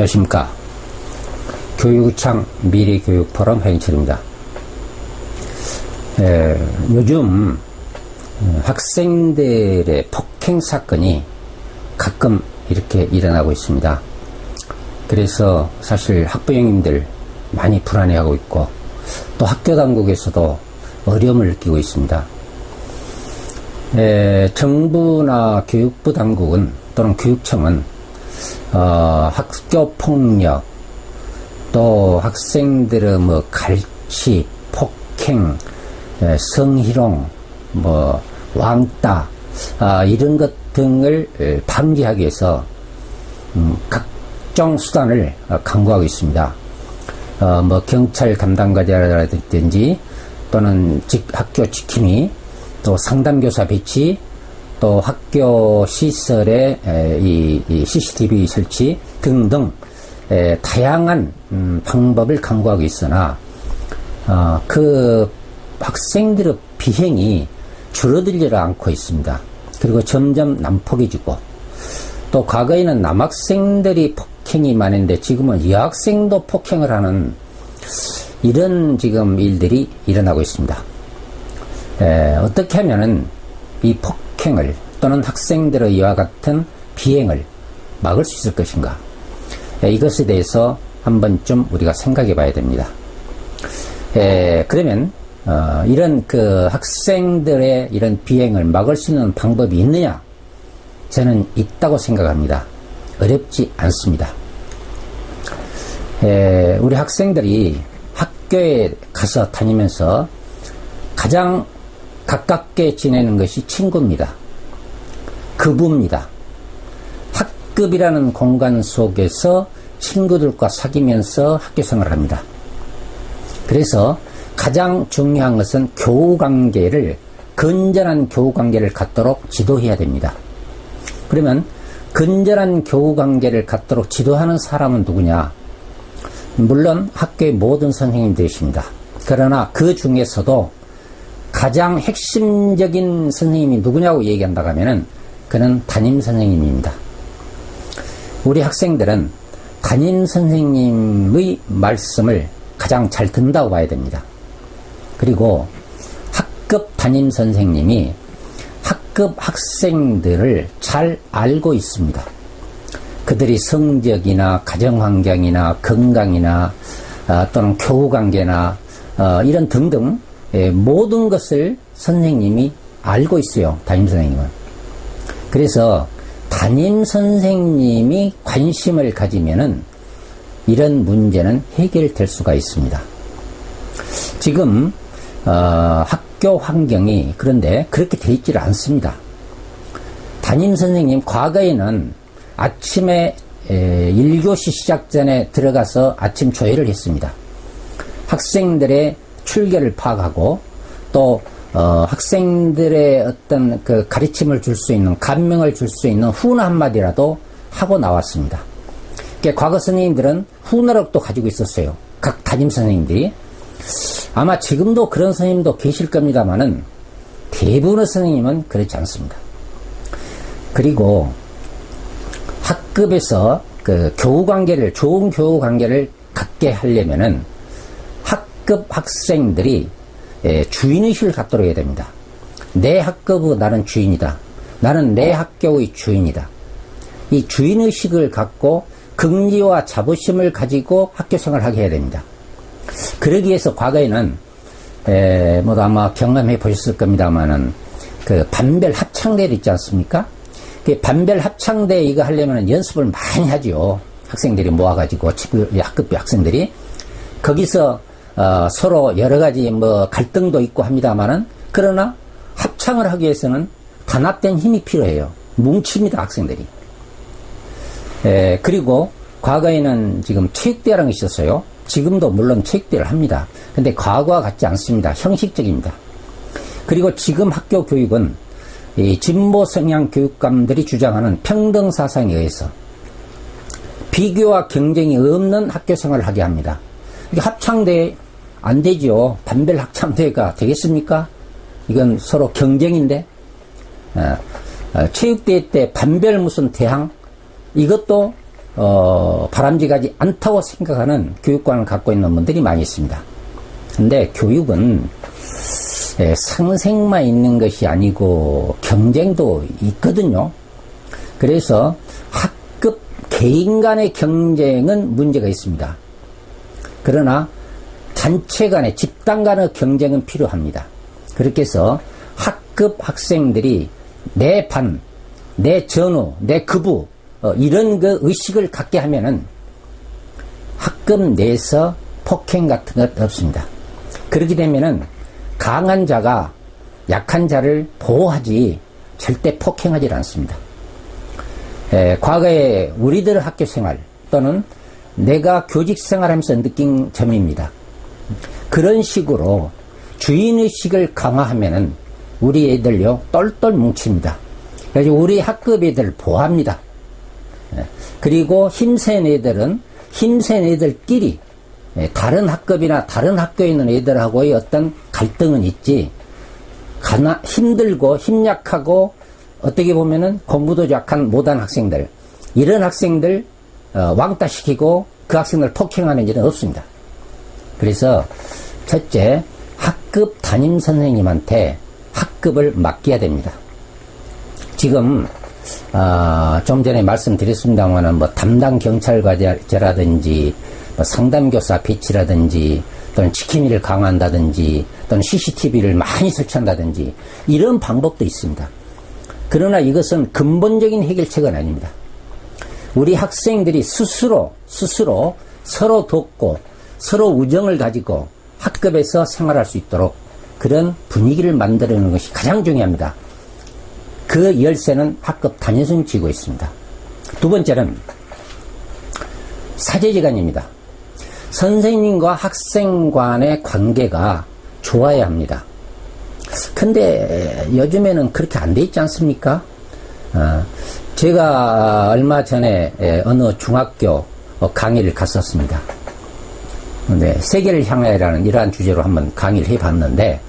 안녕하십니까. 교육창 미래교육포럼 회인철입니다. 요즘 학생들의 폭행 사건이 가끔 이렇게 일어나고 있습니다. 그래서 사실 학부형님들 많이 불안해하고 있고 또 학교 당국에서도 어려움을 느끼고 있습니다. 정부나 교육부 당국은 또는 교육청은 학교 폭력 또 학생들의 갈취, 폭행, 성희롱, 왕따 이런 것 등을 방지하기 위해서 각종 수단을 강구하고 있습니다. 경찰 담당자라든지 또는 학교 지킴이, 또 상담교사 배치, 또 학교 시설에 이 CCTV 설치 등등 다양한 방법을 강구하고 있으나 그 학생들의 비행이 줄어들지 않고 있습니다. 그리고 점점 난폭해지고, 또 과거에는 남학생들이 폭행이 많은데 지금은 여학생도 폭행을 하는 이런 지금 일들이 일어나고 있습니다. 어떻게 하면은 이 폭행을 또는 학생들의 이와 같은 비행을 막을 수 있을 것인가? 이것에 대해서 한번쯤 우리가 생각해 봐야 됩니다. 그러면 이런 학생들의 이런 비행을 막을 수 있는 방법이 있느냐? 저는 있다고 생각합니다. 어렵지 않습니다. 우리 학생들이 학교에 가서 다니면서 가장 가깝게 지내는 것이 친구입니다. 급부입니다. 학급이라는 공간 속에서 친구들과 사귀면서 학교 생활을 합니다. 그래서 가장 중요한 것은 교우관계를, 건전한 교우관계를 갖도록 지도해야 됩니다. 그러면 건전한 교우관계를 갖도록 지도하는 사람은 누구냐? 물론 학교의 모든 선생님들이십니다. 그러나 그 중에서도 가장 핵심적인 선생님이 누구냐고 얘기한다고 하면은 그는 담임선생님입니다. 우리 학생들은 담임선생님의 말씀을 가장 잘 듣는다고 봐야 됩니다. 그리고 학급 담임선생님이 학급 학생들을 잘 알고 있습니다. 그들이 성적이나 가정환경이나 건강이나 또는 교우관계나 이런 등등 모든 것을 선생님이 알고 있어요. 담임선생님은. 그래서 담임선생님이 관심을 가지면은 이런 문제는 해결될 수가 있습니다. 지금 학교 환경이 그런데 그렇게 돼 있지를 않습니다. 담임선생님 과거에는 아침에 1교시 시작 전에 들어가서 아침 조회를 했습니다. 학생들의 출결을 파악하고 또 학생들의 어떤 가르침을 줄 수 있는, 감명을 줄 수 있는 훈화 한마디라도 하고 나왔습니다. 그러니까 과거 선생님들은 훈화력도 가지고 있었어요. 각 담임 선생님들이. 아마 지금도 그런 선생님도 계실 겁니다만은 대부분의 선생님은 그렇지 않습니다. 그리고 학급에서 교우관계를, 좋은 교우관계를 갖게 하려면은 학급 학생들이 주인의식을 갖도록 해야 됩니다. 내 학급의 나는 주인이다. 나는 내 학교의 주인이다. 이 주인의식을 갖고 긍지와 자부심을 가지고 학교 생활을 하게 해야 됩니다. 그러기 위해서 과거에는 아마 경험해 보셨을 겁니다만은 반별 합창대를 있지 않습니까? 반별 합창대 이거 하려면 연습을 많이 하죠. 학생들이 모아가지고 학급 학생들이 거기서 서로 여러 가지 갈등도 있고 합니다만은, 그러나 합창을 하기 위해서는 단합된 힘이 필요해요. 뭉칩니다, 학생들이. 그리고 과거에는 지금 체육대회라는 게 있었어요. 지금도 물론 체육대회를 합니다. 근데 과거와 같지 않습니다. 형식적입니다. 그리고 지금 학교 교육은 이 진보 성향 교육감들이 주장하는 평등 사상에 의해서 비교와 경쟁이 없는 학교 생활을 하게 합니다. 이게 합창대 안 되죠. 반별 합창대가 되겠습니까? 이건 서로 경쟁인데, 체육대회 때 반별 무슨 대항, 이것도 바람직하지 않다고 생각하는 교육관을 갖고 있는 분들이 많이 있습니다. 근데 교육은 상생만 있는 것이 아니고 경쟁도 있거든요. 그래서 학급 개인 간의 경쟁은 문제가 있습니다. 그러나 단체 간의 집단 간의 경쟁은 필요합니다. 그렇게 해서 학급 학생들이 내 반, 내 전후, 내 급부 이런 그 의식을 갖게 하면은 학급 내에서 폭행 같은 것 없습니다. 그렇게 되면은 강한 자가 약한 자를 보호하지 절대 폭행하지 않습니다. 과거에 우리들 학교 생활 또는 내가 교직 생활하면서 느낀 점입니다. 그런 식으로 주인의식을 강화하면은 우리 애들요 똘똘 뭉칩니다. 그래서 우리 학급 애들 보호합니다. 그리고 힘센 애들은 힘센 애들끼리 다른 학급이나 다른 학교에 있는 애들하고의 어떤 갈등은 있지, 힘들고 힘약하고 어떻게 보면은 공부도 약한 못한 학생들, 이런 학생들 왕따시키고 그 학생들 폭행하는 일은 없습니다. 그래서 첫째, 학급 담임 선생님한테 학급을 맡겨야 됩니다. 지금 좀 전에 말씀드렸습니다만은 뭐 담당 경찰과제라든지 뭐 상담교사 배치라든지 또는 지킴이를 강화한다든지 또는 CCTV를 많이 설치한다든지 이런 방법도 있습니다. 그러나 이것은 근본적인 해결책은 아닙니다. 우리 학생들이 스스로 서로 돕고 서로 우정을 가지고 학급에서 생활할 수 있도록 그런 분위기를 만들어내는 것이 가장 중요합니다. 그 열쇠는 학급 담임선생님이 쥐고 있습니다. 두 번째는 사제지간입니다. 선생님과 학생 간의 관계가 좋아야 합니다. 근데 요즘에는 그렇게 안 돼 있지 않습니까? 제가 얼마 전에 어느 중학교 강의를 갔었습니다. 근데 세계를 향하여라는 이러한 주제로 한번 강의를 해봤는데,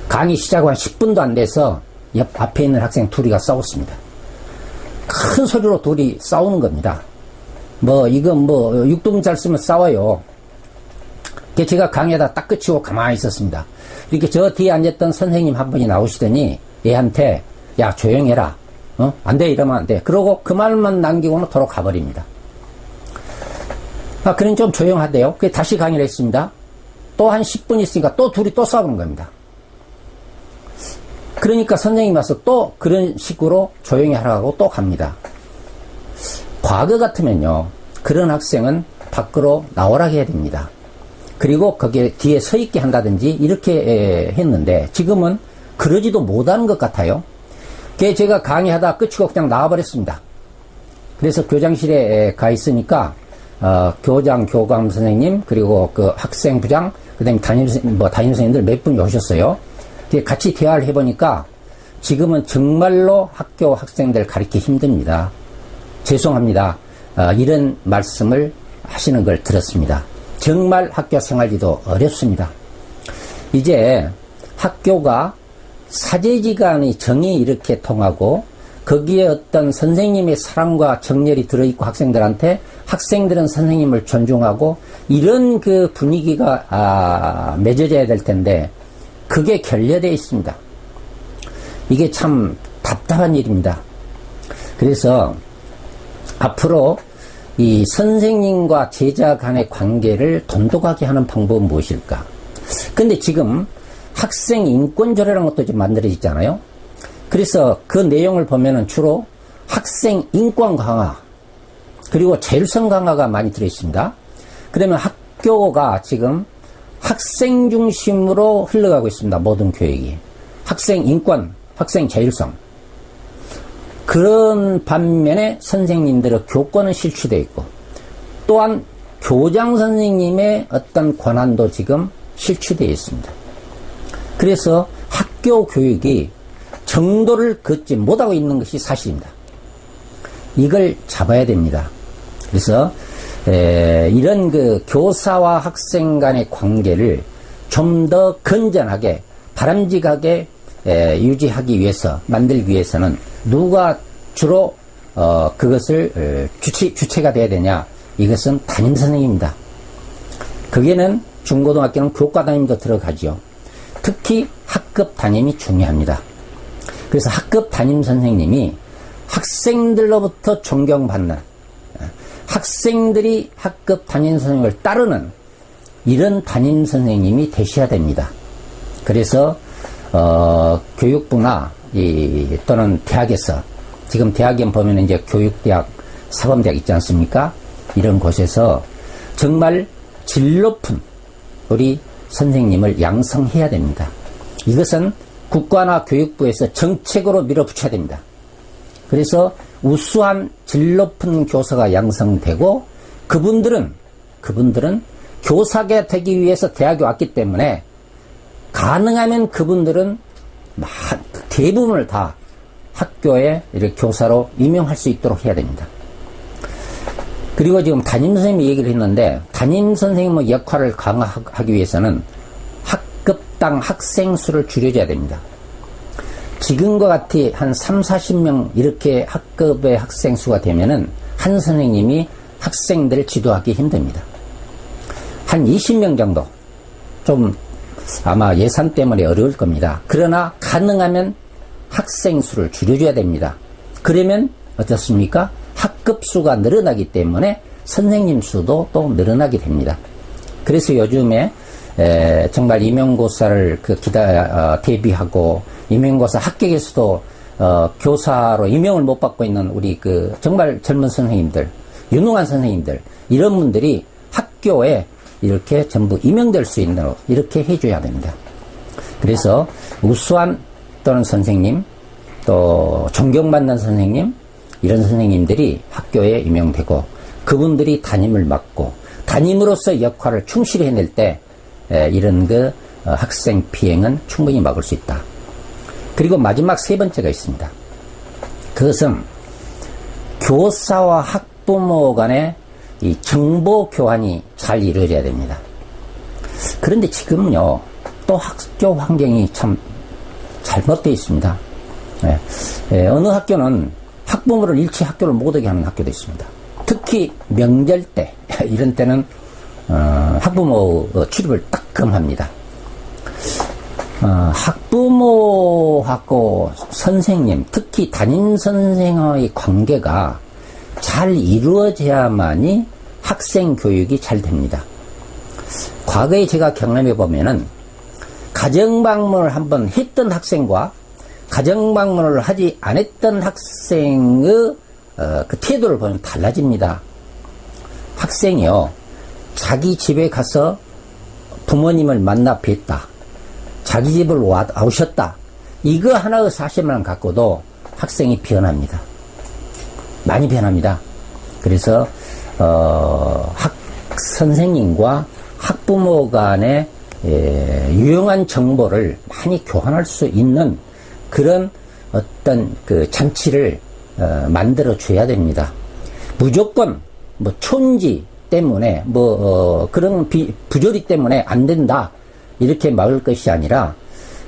강의 시작 한 10분도 안 돼서 옆 앞에 있는 학생 둘이가 싸웠습니다. 큰 소리로 둘이 싸우는 겁니다. 육두문 잘 쓰면 싸워요. 제가 강의하다 딱 끝이고 가만히 있었습니다. 이렇게 저 뒤에 앉았던 선생님 한 분이 나오시더니 얘한테, 야, 조용해라. 안 돼, 이러면 안 돼. 그러고 그 말만 남기고는 도로 가버립니다. 그럼 좀 조용하대요. 그게 다시 강의를 했습니다. 또 한 10분 있으니까 또 둘이 또 싸우는 겁니다. 그러니까 선생님이 와서 또 그런 식으로 조용히 하라고 또 갑니다. 과거 같으면요, 그런 학생은 밖으로 나오라 해야 됩니다. 그리고 거기에 뒤에 서 있게 한다든지 이렇게 했는데, 지금은 그러지도 못하는 것 같아요. 제가 강의하다 끝이고 그냥 나와버렸습니다. 그래서 교장실에 가 있으니까 교장, 교감 선생님, 그리고 그 학생부장, 그 다음에 담임 선생님들 몇 분이 오셨어요. 같이 대화를 해보니까 지금은 정말로 학교 학생들 가르치기 힘듭니다. 죄송합니다. 이런 말씀을 하시는 걸 들었습니다. 정말 학교 생활이도 어렵습니다. 이제 학교가 사제지간의 정이 이렇게 통하고 거기에 어떤 선생님의 사랑과 정열이 들어있고 학생들은 선생님을 존중하고 이런 그 분위기가 맺어져야 될 텐데 그게 결여되어 있습니다. 이게 참 답답한 일입니다. 그래서 앞으로 이 선생님과 제자 간의 관계를 돈독하게 하는 방법은 무엇일까? 근데 지금 학생 인권조례라는 것도 좀 만들어지잖아요. 그래서 그 내용을 보면은 주로 학생 인권 강화 그리고 자율성 강화가 많이 들어있습니다. 그러면 학교가 지금 학생 중심으로 흘러가고 있습니다. 모든 교육이. 학생 인권, 학생 자율성. 그런 반면에 선생님들의 교권은 실추되어 있고 또한 교장 선생님의 어떤 권한도 지금 실추되어 있습니다. 그래서 학교 교육이 정도를 걷지 못하고 있는 것이 사실입니다. 이걸 잡아야 됩니다. 그래서 이런 그 교사와 학생 간의 관계를 좀 더 건전하게 바람직하게 유지하기 위해서 만들기 위해서는 누가 주로 그것을 주체가 돼야 되냐? 이것은 담임 선생님입니다. 거기에는 중고등학교는 교과 담임도 들어가죠. 특히 학급 담임이 중요합니다. 그래서 학급 담임 선생님이 학생들로부터 존경받는, 학생들이 학급 담임 선생님을 따르는 이런 담임 선생님이 되셔야 됩니다. 그래서 교육부나 또는 대학에서, 지금 대학에 보면 이제 교육대학, 사범대학 있지 않습니까? 이런 곳에서 정말 질 높은 우리 선생님을 양성해야 됩니다. 이것은 국가나 교육부에서 정책으로 밀어붙여야 됩니다. 그래서 우수한 질 높은 교사가 양성되고, 그분들은 교사가 되기 위해서 대학에 왔기 때문에 가능하면 그분들은 대부분을 다 학교에 이렇게 교사로 임용할 수 있도록 해야 됩니다. 그리고 지금 담임선생님이 얘기를 했는데, 담임선생님의 역할을 강화하기 위해서는 학급당 학생 수를 줄여줘야 됩니다. 지금과 같이 한 30-40명 이렇게 학급의 학생 수가 되면은 한 선생님이 학생들을 지도하기 힘듭니다. 한 20명 정도, 좀 아마 예산 때문에 어려울 겁니다. 그러나 가능하면 학생 수를 줄여줘야 됩니다. 그러면 어떻습니까? 학급 수가 늘어나기 때문에 선생님 수도 또 늘어나게 됩니다. 그래서 요즘에 정말 임용고사를 대비하고, 임용고사 합격에서도 교사로 임용을 못 받고 있는 우리 정말 젊은 선생님들, 유능한 선생님들, 이런 분들이 학교에 이렇게 전부 임용될 수 있도록 이렇게 해줘야 됩니다. 그래서 우수한 또는 선생님, 또 존경받는 선생님, 이런 선생님들이 학교에 임용되고, 그분들이 담임을 맡고, 담임으로서 역할을 충실히 해낼 때 이런 학생 피해는 충분히 막을 수 있다. 그리고 마지막 세 번째가 있습니다. 그것은 교사와 학부모 간의 이 정보 교환이 잘 이루어져야 됩니다. 그런데 지금은요, 또 학교 환경이 참 잘못되어 있습니다. 어느 학교는 학부모를 일치 학교를 못 오게 하는 학교도 있습니다. 특히 명절 때, 이런 때는 학부모 출입을 딱 금합니다. 학부모하고 선생님, 특히 담임선생의 관계가 잘 이루어져야만이 학생 교육이 잘 됩니다. 과거에 제가 경험해 보면은 가정방문을 한번 했던 학생과 가정방문을 하지 않았던 학생의 그 태도를 보면 달라집니다. 학생이요, 자기 집에 가서 부모님을 만나 뵀다, 자기 집을 오셨다, 이거 하나의 사실만 갖고도 학생이 변합니다. 많이 변합니다. 그래서 선생님과 학부모 간의 유용한 정보를 많이 교환할 수 있는 그런 어떤 장치를 만들어 줘야 됩니다. 무조건 촌지 때문에 그런 부조리 때문에 안 된다, 이렇게 막을 것이 아니라,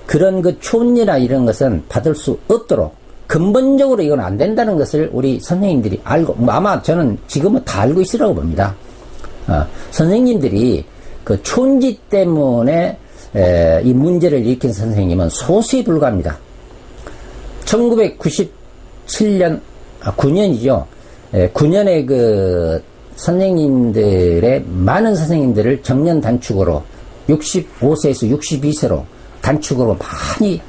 그런 촌지나 이런 것은 받을 수 없도록 근본적으로 이건 안 된다는 것을 우리 선생님들이 알고, 아마 저는 지금은 다 알고 있으라고 봅니다. 선생님들이 촌지 때문에 이 문제를 일으킨 선생님은 소수에 불과합니다. 1997년, 9년이죠. 9년에 선생님들의 많은 선생님들을 정년 단축으로 65세에서 62세로 단축으로 많이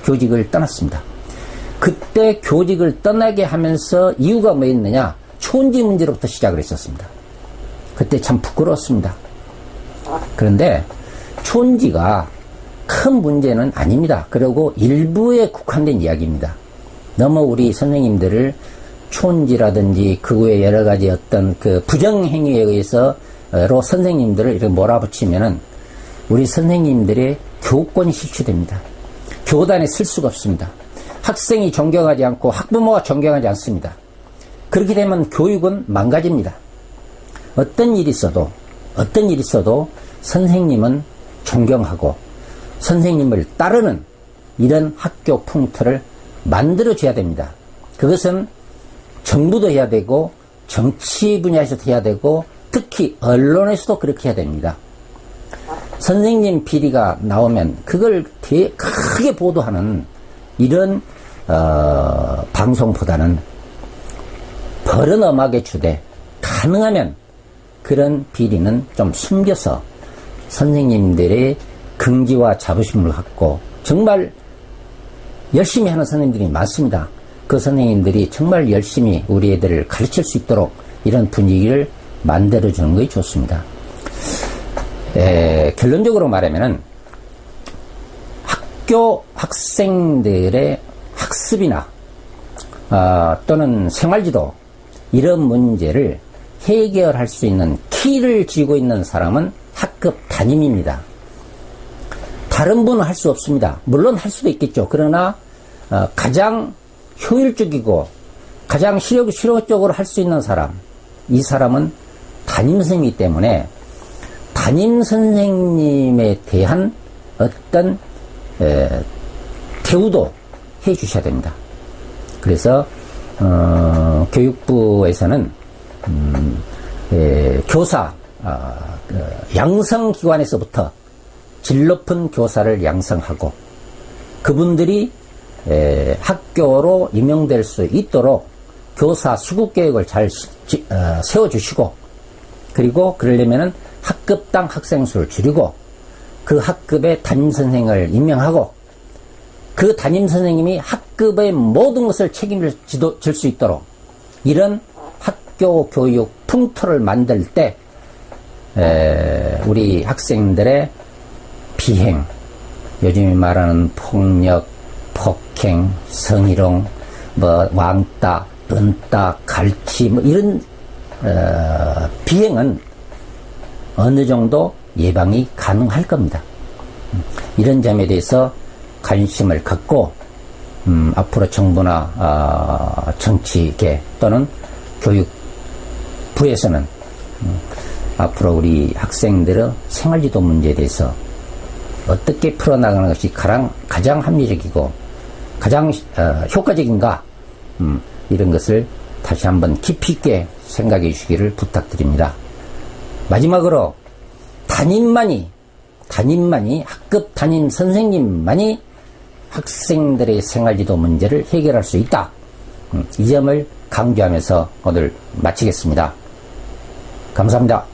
교직을 떠났습니다. 그때 교직을 떠나게 하면서 이유가 뭐였느냐? 촌지 문제로부터 시작을 했었습니다. 그때 참 부끄러웠습니다. 그런데 촌지가 큰 문제는 아닙니다. 그리고 일부에 국한된 이야기입니다. 너무 우리 선생님들을 촌지라든지 그 외에 여러 가지 어떤 부정행위에 의해서로 선생님들을 이렇게 몰아붙이면은 우리 선생님들의 교권이 실추됩니다. 교단에 쓸 수가 없습니다. 학생이 존경하지 않고 학부모가 존경하지 않습니다. 그렇게 되면 교육은 망가집니다. 어떤 일이 있어도 선생님은 존경하고 선생님을 따르는 이런 학교 풍토를 만들어줘야 됩니다. 그것은 정부도 해야 되고 정치 분야에서도 해야 되고 특히 언론에서도 그렇게 해야 됩니다. 선생님 비리가 나오면 그걸 크게 보도하는 이런 방송보다는 버릇엄하게 주되 가능하면 그런 비리는 좀 숨겨서 선생님들의 긍지와 자부심을 갖고 정말 열심히 하는 선생님들이 많습니다. 그 선생님들이 정말 열심히 우리 애들을 가르칠 수 있도록 이런 분위기를 만들어주는 것이 좋습니다. 결론적으로 말하면은 학교 학생들의 학습이나 또는 생활지도 이런 문제를 해결할 수 있는 키를 쥐고 있는 사람은 학급 담임입니다. 다른 분은 할 수 없습니다. 물론 할 수도 있겠죠. 그러나 가장 효율적이고 가장 실효적으로 할 수 있는 사람, 이 사람은 담임선생님이기 때문에 담임선생님에 대한 어떤 대우도 해 주셔야 됩니다. 그래서 교육부에서는 교사 양성기관에서부터 질 높은 교사를 양성하고 그분들이 학교로 임용될 수 있도록 교사 수급계획을 잘 세워주시고, 그리고 그러려면은 학급당 학생 수를 줄이고 그 학급에 담임선생을 임명하고 그 담임선생님이 학급의 모든 것을 책임을 질 수 있도록 이런 학교 교육 풍토를 만들 때 우리 학생들의 비행, 요즘에 말하는 폭력, 폭행, 성희롱, 왕따, 은따, 갈치, 이런 비행은 어느 정도 예방이 가능할 겁니다. 이런 점에 대해서 관심을 갖고 앞으로 정부나 정치계 또는 교육부에서는 앞으로 우리 학생들의 생활지도 문제에 대해서 어떻게 풀어나가는 것이 가장 합리적이고 가장 효과적인가, 이런 것을 다시 한번 깊이 있게 생각해 주시기를 부탁드립니다. 마지막으로 담임만이 학급 담임 선생님만이 학생들의 생활지도 문제를 해결할 수 있다. 이 점을 강조하면서 오늘 마치겠습니다. 감사합니다.